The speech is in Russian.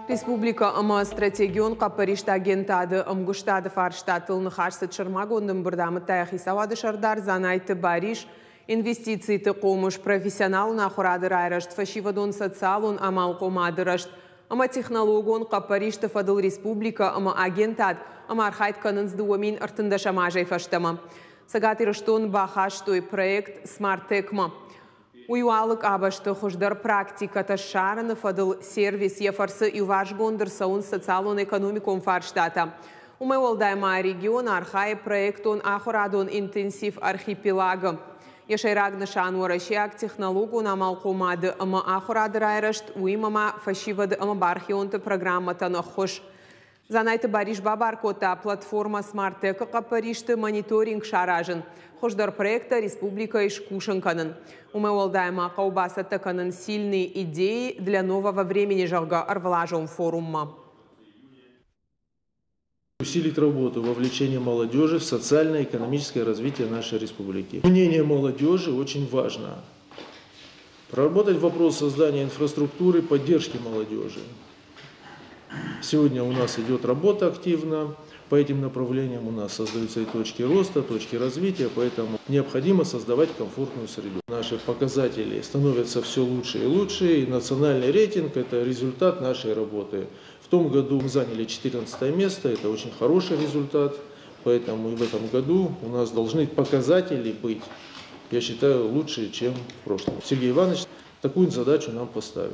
Республика ама стратегион қапаришта агентады ымгуштады фарштатылны харсы чырмагондың бұрдамы таяхи савады шардар занайты бариш инвестицийты қомыш профессионал нахурады райрашт фашивадон социалун амал қомадырашт. Ама технологион қапаришты фадыл республика ама агентад ама архайт канынзды уамин артында шамажай фаштама. Сагатырыштон бахаштой проект смарт-текма. Уюалык абашты хуждар практика ташараны фадыл сервис ефарсы и важгондыр саун социалон экономикон фарштата. Умевалдайма регион архай проектон ахурадон интенсив архипелага. Ешайрагны шану рашиак технологион амал комады ама ахурады райрашт уимама фашивады ама бархионты программатаны хуш. Занайты бариш бабаркота платформа смарт-тека қапаришты мониторинг шаражын. Хождар проекта республика ишкушенканын. Умевалдайма каубасатаканын сильные идеи для нового времени жарга арвлажом форума. Усилить работу вовлечения молодежи в социально-экономическое развитие нашей республики. Мнение молодежи очень важно. Проработать вопрос создания инфраструктуры поддержки молодежи. Сегодня у нас идет работа активно. По этим направлениям у нас создаются и точки роста, точки развития, поэтому необходимо создавать комфортную среду. Наши показатели становятся все лучше и лучше, и национальный рейтинг – это результат нашей работы. В том году мы заняли 14 место, это очень хороший результат, поэтому и в этом году у нас должны показатели быть, я считаю, лучше, чем в прошлом. Сергей Иванович такую задачу нам поставил.